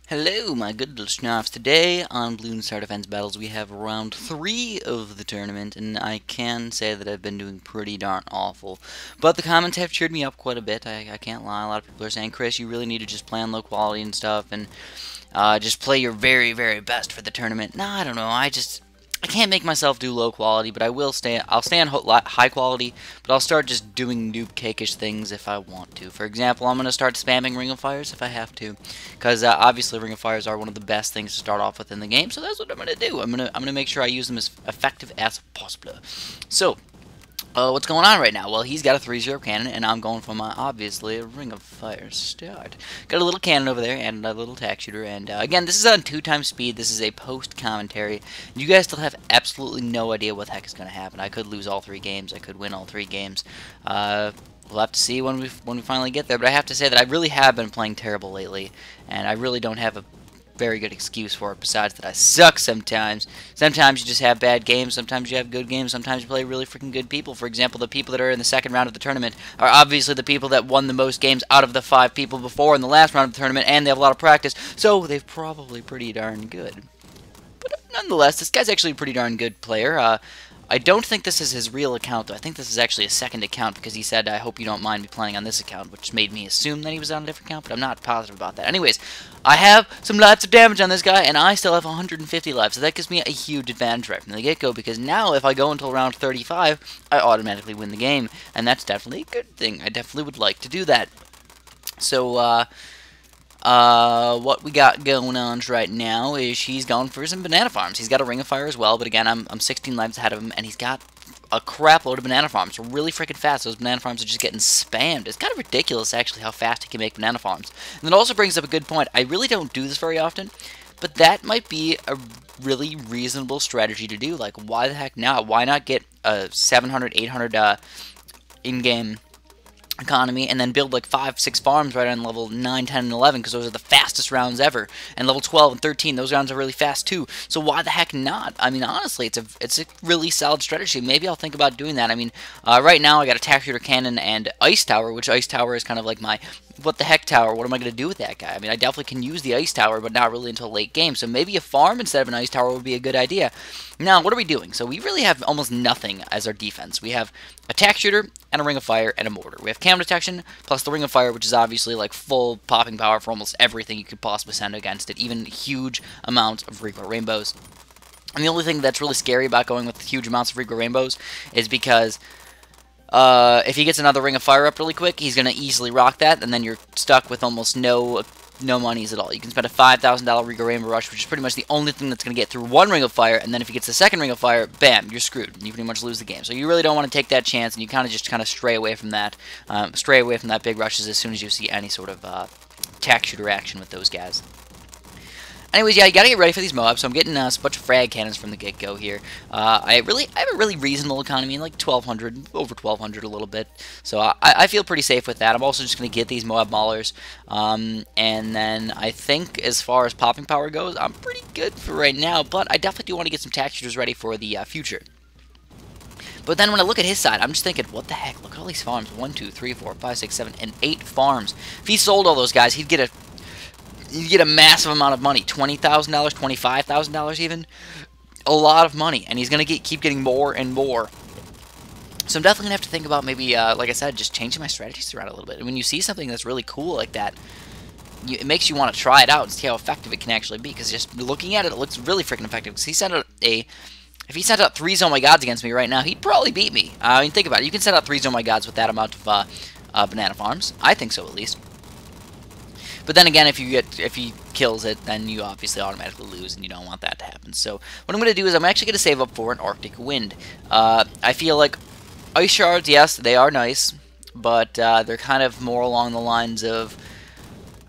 Hello, my good little schnarfs. Today on Bloons Tower Defense Battles, we have round 3 of the tournament, and I can say that I've been doing pretty darn awful. But the comments have cheered me up quite a bit, I can't lie. A lot of people are saying, Chris, you really need to just play on low quality and stuff, and just play your very, very best for the tournament. Nah, I don't know, I can't make myself do low quality, but I'll stay on high quality, but I'll start just doing noob cakeish things if I want to. For example, I'm going to start spamming Ring of Fires if I have to, because obviously Ring of Fires are one of the best things to start off with in the game, so that's what I'm going to do. I'm going to make sure I use them as effective as possible. So, what's going on right now? Well, he's got a 3-0 cannon, and I'm going for my, obviously, a Ring of Fire start. Got a little cannon over there, and a little tack shooter, and again, this is on 2x speed. This is a post-commentary. You guys still have absolutely no idea what the heck is going to happen. I could lose all 3 games. I could win all 3 games. We'll have to see when we finally get there, but I have to say that I really have been playing terrible lately, and I really don't have a very good excuse for it, besides that I suck sometimes. Sometimes you just have bad games, sometimes you have good games, sometimes you play really freaking good people. For example, the people that are in the second round of the tournament are obviously the people that won the most games out of the 5 people before in the last round of the tournament, and they have a lot of practice, so they're probably pretty darn good. But nonetheless, this guy's actually a pretty darn good player. I don't think this is his real account, though. I think this is actually a second account, because he said, I hope you don't mind me playing on this account, which made me assume that he was on a different account, but I'm not positive about that. Anyways, I have some lots of damage on this guy, and I still have 150 lives, so that gives me a huge advantage right from the get-go, because now if I go until round 35, I automatically win the game, and that's definitely a good thing. I definitely would like to do that. So, what we got going on right now is he's going for some banana farms. He's got a Ring of Fire as well, but again, I'm 16 lives ahead of him, and he's got a crap load of banana farms. Really freaking fast. Those banana farms are just getting spammed. It's kind of ridiculous, actually, how fast he can make banana farms. And it also brings up a good point. I really don't do this very often, but that might be a really reasonable strategy to do. Like, why the heck not? Why not get a 700, 800 in-game economy and then build like 5-6 farms right on level 9, 10, and 11, because those are the fastest rounds ever. And level 12 and 13, those rounds are really fast too. So why the heck not? I mean, honestly, it's a really solid strategy. Maybe I'll think about doing that. I mean, right now I got a tack shooter cannon and ice tower, which ice tower is kind of like my what the heck tower. What am I going to do with that guy? I mean, I definitely can use the ice tower, but not really until late game. So maybe a farm instead of an ice tower would be a good idea. Now, what are we doing? So we really have almost nothing as our defense. We have a tack shooter and a Ring of Fire and a mortar. We have cam detection plus the Ring of Fire, which is obviously like full popping power for almost everything you could possibly send against it, even huge amounts of Reaper Rainbows. And the only thing that's really scary about going with huge amounts of Reaper Rainbows is because if he gets another Ring of Fire up really quick, he's going to easily rock that, and then you're stuck with almost no monies at all. You can spend a $5,000 Regal Rainbow Rush, which is pretty much the only thing that's going to get through one Ring of Fire, and then if he gets the second Ring of Fire, bam, you're screwed. You pretty much lose the game. So you really don't want to take that chance, and you kind of stray away from that. Stray away from that big rushes as soon as you see any sort of tack shooter action with those guys. Anyways, yeah, you gotta get ready for these Moabs, so I'm getting a bunch of frag cannons from the get-go here. I have a really reasonable economy, like 1,200, over 1,200 a little bit, so I feel pretty safe with that. I'm also just gonna get these Moab Maulers, and then I think as far as popping power goes, I'm pretty good for right now, but I definitely do want to get some tack shooters ready for the future. But then when I look at his side, I'm just thinking, what the heck, look at all these farms, 1, 2, 3, 4, 5, 6, 7, and 8 farms. If he sold all those guys, he'd get a massive amount of money, $20,000, $25,000 even, a lot of money, and he's going to keep getting more and more. So I'm definitely going to have to think about maybe, like I said, just changing my strategies around a little bit. And when you see something that's really cool like that, it makes you want to try it out and see how effective it can actually be, because just looking at it, it looks really freaking effective. Because if he sent out 3 Zone My Gods against me right now, he'd probably beat me. I mean, think about it. You can send out 3 Zone My Gods with that amount of banana farms. I think so, at least. But then again, if he kills it, then you obviously automatically lose, and you don't want that to happen. So what I'm going to do is I'm actually going to save up for an Arctic Wind. I feel like Ice Shards, yes, they are nice, but they're kind of more along the lines of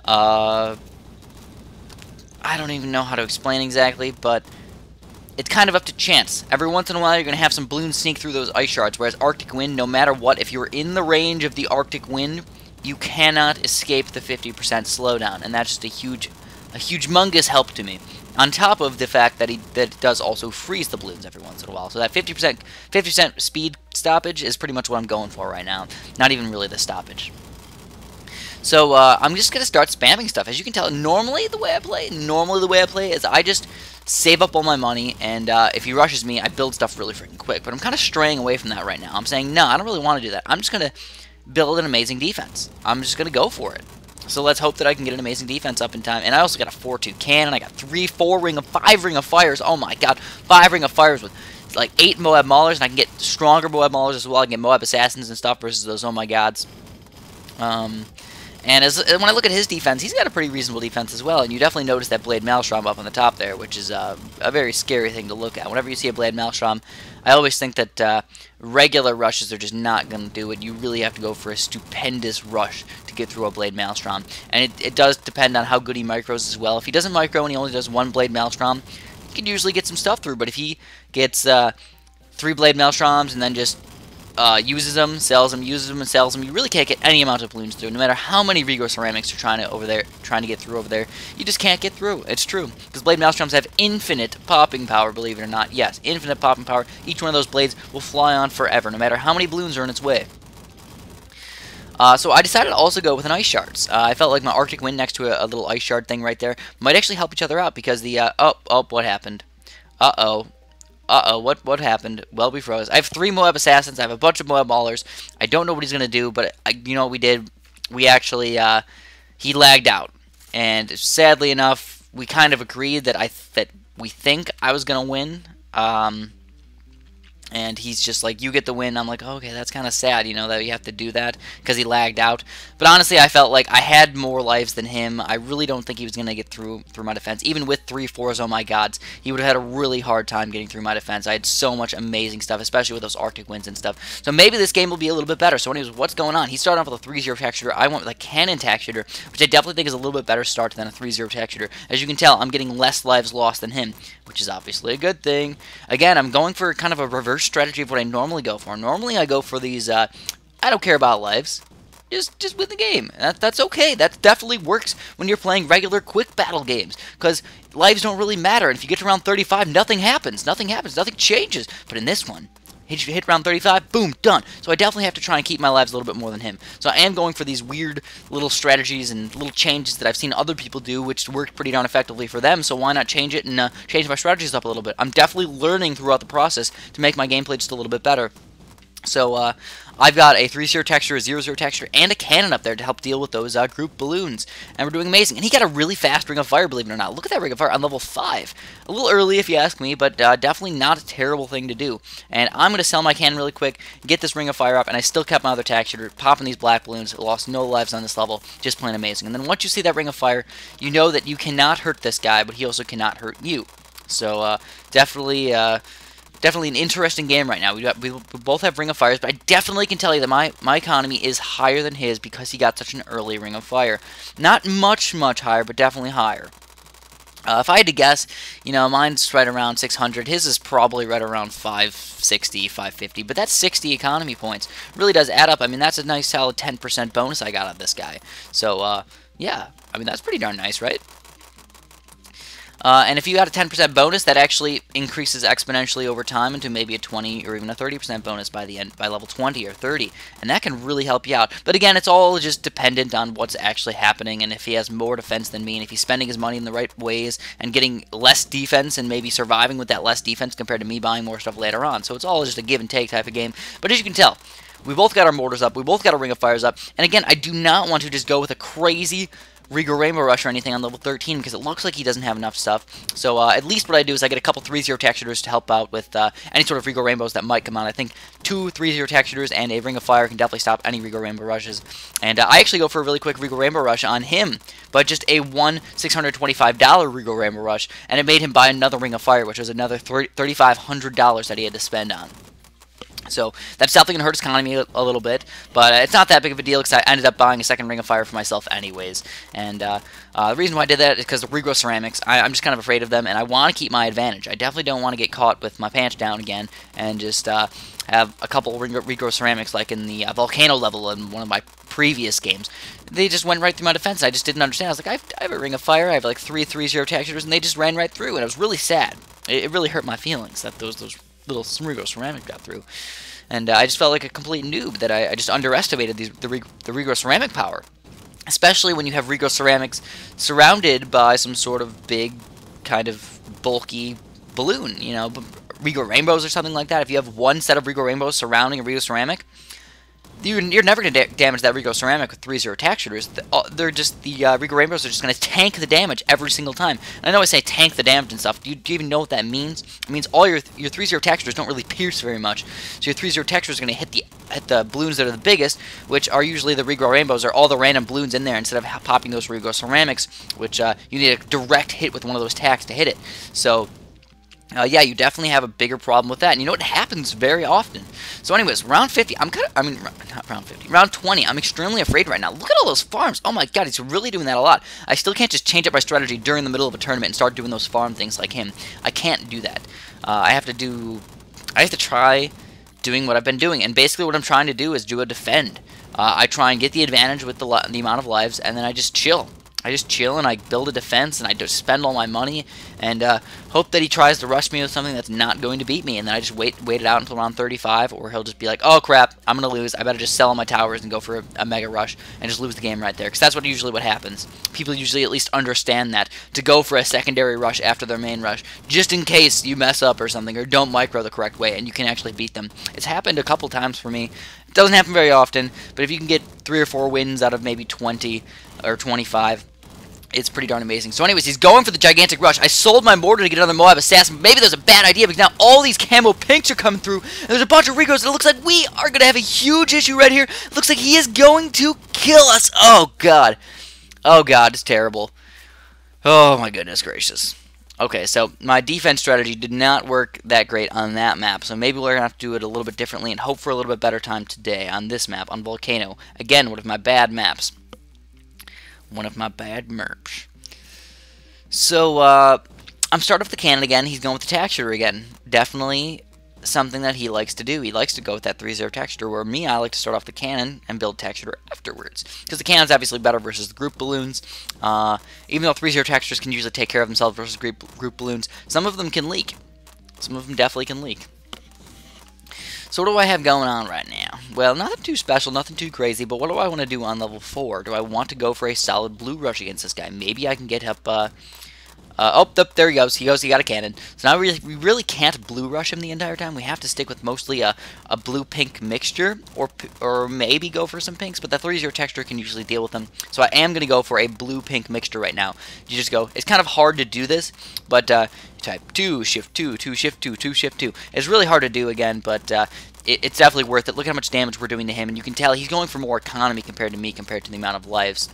I don't even know how to explain exactly, but it's kind of up to chance. Every once in a while, you're going to have some balloons sneak through those Ice Shards, whereas Arctic Wind, no matter what, if you're in the range of the Arctic Wind, you cannot escape the 50% slowdown, and that's just a humongous help to me. On top of the fact that it does also freeze the balloons every once in a while, so that 50% speed stoppage is pretty much what I'm going for right now. Not even really the stoppage. So I'm just going to start spamming stuff. As you can tell, normally the way I play is I just save up all my money, and if he rushes me, I build stuff really freaking quick. But I'm kind of straying away from that right now. I'm saying, no, I don't really want to do that. I'm just going to build an amazing defense. I'm just going to go for it. So let's hope that I can get an amazing defense up in time. And I also got a 4-2 cannon. I got 5 ring of fires. Oh my god, 5 ring of fires with like 8 Moab Maulers, and I can get stronger Moab Maulers as well. I can get Moab Assassins and stuff versus those oh my gods. And when I look at his defense, he's got a pretty reasonable defense as well. And you definitely notice that Blade Maelstrom up on the top there, which is a very scary thing to look at. Whenever you see a Blade Maelstrom, I always think that regular rushes are just not going to do it. You really have to go for a stupendous rush to get through a Blade Maelstrom. And it does depend on how good he micros as well. If he doesn't micro and he only does 1 Blade Maelstrom, he can usually get some stuff through. But if he gets 3 Blade Maelstroms and then just uses them, sells them, uses them, and sells them, you really can't get any amount of balloons through. No matter how many Regro Ceramics you're trying to get through over there, you just can't get through. It's true, because Blade Maelstroms have infinite popping power, believe it or not. Yes, infinite popping power. Each one of those blades will fly on forever, no matter how many balloons are in its way. So I decided to also go with an ice shards. I felt like my Arctic Wind next to a little ice shard thing right there might actually help each other out, because the what happened? What happened? Well, we froze. I have 3 Moab Assassins. I have a bunch of Moab Maulers. I don't know what he's going to do, but you know what we did? We actually, he lagged out. And sadly enough, we kind of agreed that we think I was going to win. And he's just like, you get the win. I'm like, oh, okay, that's kind of sad, you know, that you have to do that because he lagged out. But honestly, I felt like I had more lives than him. I really don't think he was going to get through my defense. Even with 3 4s, oh my gods, he would have had a really hard time getting through my defense. I had so much amazing stuff, especially with those Arctic Winds and stuff. So maybe this game will be a little bit better. So anyways, what's going on? He started off with a 3-0 tack shooter. I went with a cannon tack shooter, which I definitely think is a little bit better start than a 3-0 tack shooter. As you can tell, I'm getting less lives lost than him, which is obviously a good thing. Again, I'm going for kind of a reverse strategy of what I normally go for. Normally I go for these, I don't care about lives. Just win the game. That's okay. That definitely works when you're playing regular quick battle games, because lives don't really matter. And if you get to round 35, nothing happens. Nothing changes. But in this one, hit round 35, boom, done. So I definitely have to try and keep my lives a little bit more than him. So I am going for these weird little strategies and little changes that I've seen other people do, which worked pretty darn effectively for them. So why not change it and change my strategies up a little bit? I'm definitely learning throughout the process to make my gameplay just a little bit better. So I've got a 3-0 texture, a 0-0 texture, and a cannon up there to help deal with those group balloons. And we're doing amazing. And he got a really fast Ring of Fire, believe it or not. Look at that Ring of Fire on level 5. A little early if you ask me, but definitely not a terrible thing to do. And I'm going to sell my cannon really quick, get this Ring of Fire up, and I still kept my other tack shooter, popping these black balloons. Lost no lives on this level, just plain amazing. And then once you see that Ring of Fire, you know that you cannot hurt this guy, but he also cannot hurt you. So definitely an interesting game right now. We both have Ring of Fires, but I definitely can tell you that my economy is higher than his because he got such an early Ring of Fire. Not much higher, but definitely higher. If I had to guess, you know, mine's right around 600. His is probably right around 560, 550, but that's 60 economy points. Really does add up. I mean, that's a nice solid 10% bonus I got out of this guy. So, yeah, I mean, that's pretty darn nice, right? And if you got a 10% bonus, that actually increases exponentially over time into maybe a 20 or even a 30% bonus by the end, by level 20 or 30, and that can really help you out. But again, it's all just dependent on what's actually happening, and if he has more defense than me, and if he's spending his money in the right ways and getting less defense and maybe surviving with that less defense compared to me buying more stuff later on. So it's all just a give and take type of game. But as you can tell, we both got our mortars up, we both got our Ring of Fires up, and again, I do not want to just go with a crazy Regal Rainbow Rush or anything on level 13 because it looks like he doesn't have enough stuff. So at least what I do is I get a couple 3-0 tack shooters to help out with any sort of Regal Rainbows that might come out. I think 2 3-0 tack shooters and a Ring of Fire can definitely stop any Regal Rainbow Rushes. And I actually go for a really quick Regal Rainbow Rush on him, but just a $625 Regal Rainbow Rush, and it made him buy another Ring of Fire, which was another $3,500 that he had to spend on. So that's definitely going to hurt his economy a little bit, but it's not that big of a deal because I ended up buying a second Ring of Fire for myself anyways. And the reason why I did that is because the Regrow Ceramics, I'm just kind of afraid of them, and I want to keep my advantage. I definitely don't want to get caught with my pants down again and just have a couple Regrow Ceramics like in the Volcano level in one of my previous games. They just went right through my defense. I just didn't understand. I was like, I have a Ring of Fire, I have like 3 3-0 tack shooters, and they just ran right through, and it was really sad. It really hurt my feelings that those little Regrow Ceramic got through. And I just felt like a complete noob that I just underestimated the Regrow Ceramic power. especially when you have Rigo ceramics surrounded by some sort of big, kind of bulky balloon, you know, Rigo rainbows or something like that. If you have one set of Rigo rainbows surrounding a Rigo ceramic, you're never going to damage that Rigo ceramic with 3-0 attack shooters. They're just, the Rigo rainbows are just going to tank the damage every single time. And I know I say tank the damage and stuff. Do you even know what that means? It means all your 3-0 attack shooters don't really pierce very much. So your 3-0 attack shooters are going to hit the balloons that are the biggest, which are usually the Rigo rainbows, or all the random balloons in there, instead of popping those Rigo ceramics, which you need a direct hit with one of those tacks to hit it. So yeah, you definitely have a bigger problem with that, and you know what happens very often. So anyways, round 50, not round 50, round 20, I'm extremely afraid right now. Look at all those farms. Oh my god, he's really doing that a lot. I still can't just change up my strategy during the middle of a tournament and start doing those farm things like him. I can't do that. I have to try doing what I've been doing, and basically what I'm trying to do is do a defend. I try and get the advantage with the amount of lives, and then I just chill. And I build a defense, and I just spend all my money, and hope that he tries to rush me with something that's not going to beat me, and then I just wait it out until round 35, or he'll just be like, oh crap, I'm going to lose, I better just sell all my towers and go for a mega rush, and just lose the game right there, because that's usually what happens. People usually at least understand that, to go for a secondary rush after their main rush, just in case you mess up or something, or don't micro the correct way, and you can actually beat them. It's happened a couple times for me. It doesn't happen very often, but if you can get 3 or 4 wins out of maybe 20 or 25, it's pretty darn amazing. So anyways, he's going for the gigantic rush. I sold my mortar to get another Moab assassin. Maybe that was a bad idea, because now all these camo pinks are coming through, and there's a bunch of Rigos, and it looks like we are going to have a huge issue right here. It looks like he is going to kill us. Oh god. Oh god, it's terrible. Oh my goodness gracious. Okay, so my defense strategy did not work that great on that map, so maybe we're going to have to do it a little bit differently and hope for a little bit better time today on this map, on Volcano. Again, one of my bad maps. One of my bad merps. So, I'm starting off the cannon again. He's going with the attack shooter again. Definitely something that he likes to do. He likes to go with that 3-0 attack shooter, where me, I like to start off the cannon and build attack shooter afterwards. Because the cannon's obviously better versus the group balloons. Even though 3-0 attack shooters can usually take care of themselves versus group balloons, some of them can leak. Some of them definitely can leak. So what do I have going on right now? Well, nothing too special, nothing too crazy, but what do I want to do on level 4? Do I want to go for a solid blue rush against this guy? Maybe I can get up, oh, there he goes. He got a cannon. So now we really can't blue rush him the entire time. We have to stick with mostly a blue-pink mixture, or maybe go for some pinks, but the 3-0 texture can usually deal with them. So I am going to go for a blue-pink mixture right now. You just go, it's kind of hard to do this, but type 2, shift 2, 2, shift 2, 2, shift 2. It's really hard to do again, but it's definitely worth it. Look at how much damage we're doing to him, and you can tell he's going for more economy compared to me, compared to the amount of lives.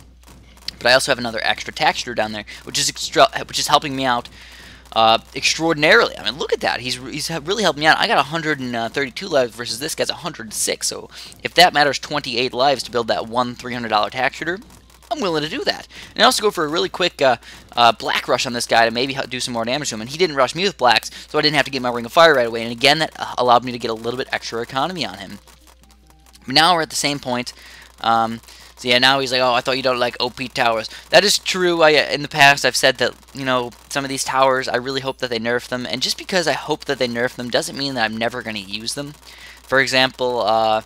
But I also have another extra texture down there, which is helping me out extraordinarily. I mean, look at that. He's really helping me out. I got 132 lives versus this guy's 106. So if that matters 28 lives to build that one $300 attack shooter, I'm willing to do that. And I also go for a really quick black rush on this guy to maybe do some more damage to him. And he didn't rush me with blacks, so I didn't have to get my Ring of Fire right away. And again, that allowed me to get a little bit extra economy on him. But now we're at the same point. So yeah, now he's like, oh, I thought you don't like OP towers. That is true. In the past, I've said that, you know, some of these towers, I really hope that they nerf them. And just because I hope that they nerf them doesn't mean that I'm never going to use them. For example,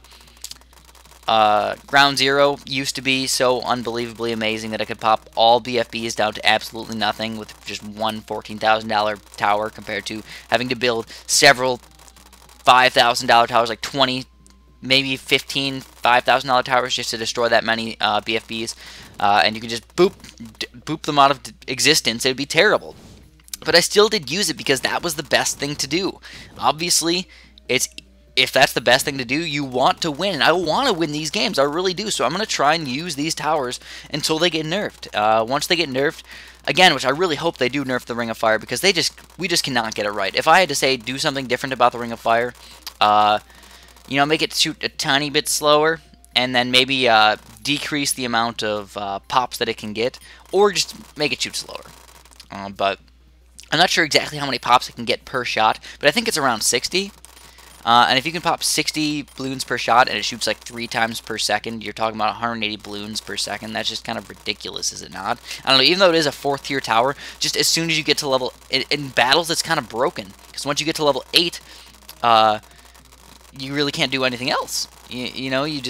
Ground Zero used to be so unbelievably amazing that I could pop all BFBs down to absolutely nothing with just one $14,000 tower, compared to having to build several $5,000 towers, like 20, maybe 15 $5,000 towers just to destroy that many BFBs, and you can just boop them out of existence. It would be terrible. But I still did use it because that was the best thing to do. Obviously, if that's the best thing to do, you want to win. And I want to win these games. I really do. So I'm going to try and use these towers until they get nerfed. Once they get nerfed, again, which I really hope they do nerf the Ring of Fire, because we just cannot get it right. If I had to say do something different about the Ring of Fire, you know, make it shoot a tiny bit slower, and then maybe decrease the amount of pops that it can get, or just make it shoot slower. But I'm not sure exactly how many pops it can get per shot, but I think it's around 60. And if you can pop 60 balloons per shot and it shoots like 3 times per second, you're talking about 180 balloons per second. That's just kind of ridiculous, is it not? I don't know, even though it is a 4th tier tower, just as soon as you get to level... In battles, it's kind of broken. Because once you get to level 8, you really can't do anything else. You know, you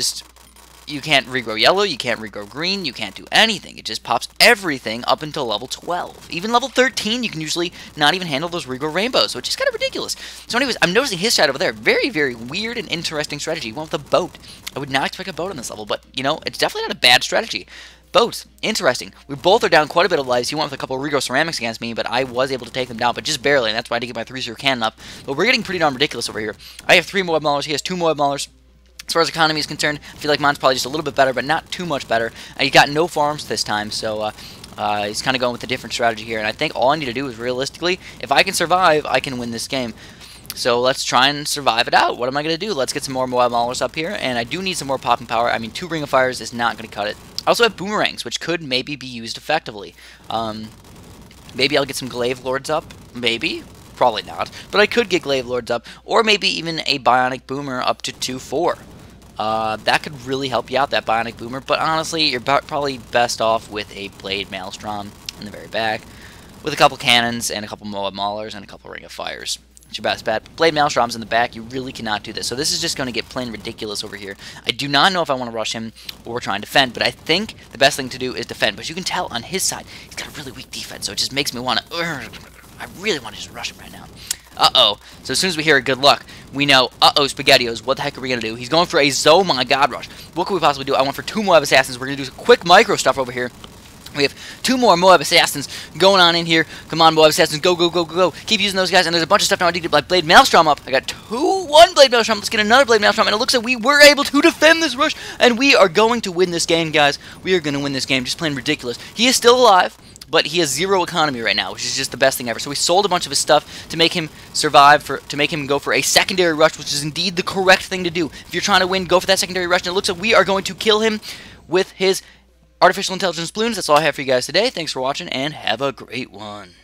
You can't regrow yellow, you can't regrow green, you can't do anything. It just pops everything up until level 12. Even level 13, you can usually not even handle those regrow rainbows, which is kind of ridiculous. So anyways, I'm noticing his side over there. Very, very weird and interesting strategy. He went with a boat. I would not expect a boat on this level, but, you know, it's definitely not a bad strategy. Boats, interesting. We both are down quite a bit of lives. He went with a couple of regrow ceramics against me, but I was able to take them down, but just barely, and that's why I did get my 3-0 cannon up. But we're getting pretty darn ridiculous over here. I have 3 Moab Maulers, he has 2 Moab Maulers. As far as economy is concerned, I feel like mine's probably just a little bit better, but not too much better. And he got no farms this time, so he's kind of going with a different strategy here. And I think all I need to do is, realistically, if I can survive, I can win this game. So let's try and survive it out. What am I going to do? Let's get some more Moab Maulers up here, and I do need some more popping power. I mean, 2 Ring of Fires is not going to cut it. I also have boomerangs, which could maybe be used effectively. Maybe I'll get some Glaive Lords up. Maybe. Probably not. But I could get Glaive Lords up, or maybe even a Bionic Boomer up to 2-4. That could really help you out, that Bionic Boomer. But honestly, you're probably best off with a Blade Maelstrom in the very back, with a couple cannons and a couple Moab Maulers and a couple Ring of Fires. It's your best bet. Blade Maelstrom's in the back. You really cannot do this. So this is just going to get plain ridiculous over here. I do not know if I want to rush him or try and defend, but I think the best thing to do is defend. But you can tell on his side, he's got a really weak defense, so it just makes me want to... I really want to just rush him right now. Uh-oh. So as soon as we hear a good luck, we know, uh-oh, SpaghettiOs, what the heck are we going to do? He's going for a Oh My God rush. What could we possibly do? I went for 2 Moab Assassins. We're going to do some quick micro stuff over here. We have 2 more Moab Assassins going on in here. Come on, Moab Assassins. Go, go, go, go, go. Keep using those guys. And there's a bunch of stuff now I need to get like Blade Maelstrom up. I got 1 Blade Maelstrom. Let's get another Blade Maelstrom. And it looks like we were able to defend this rush. And we are going to win this game, guys. We are going to win this game. Just plain ridiculous. He is still alive, but he has 0 economy right now, which is just the best thing ever. So we sold a bunch of his stuff to make him survive, to make him go for a secondary rush, which is indeed the correct thing to do. If you're trying to win, go for that secondary rush. And it looks like we are going to kill him with his Artificial Intelligence Bloons. That's all I have for you guys today. Thanks for watching, and have a great one.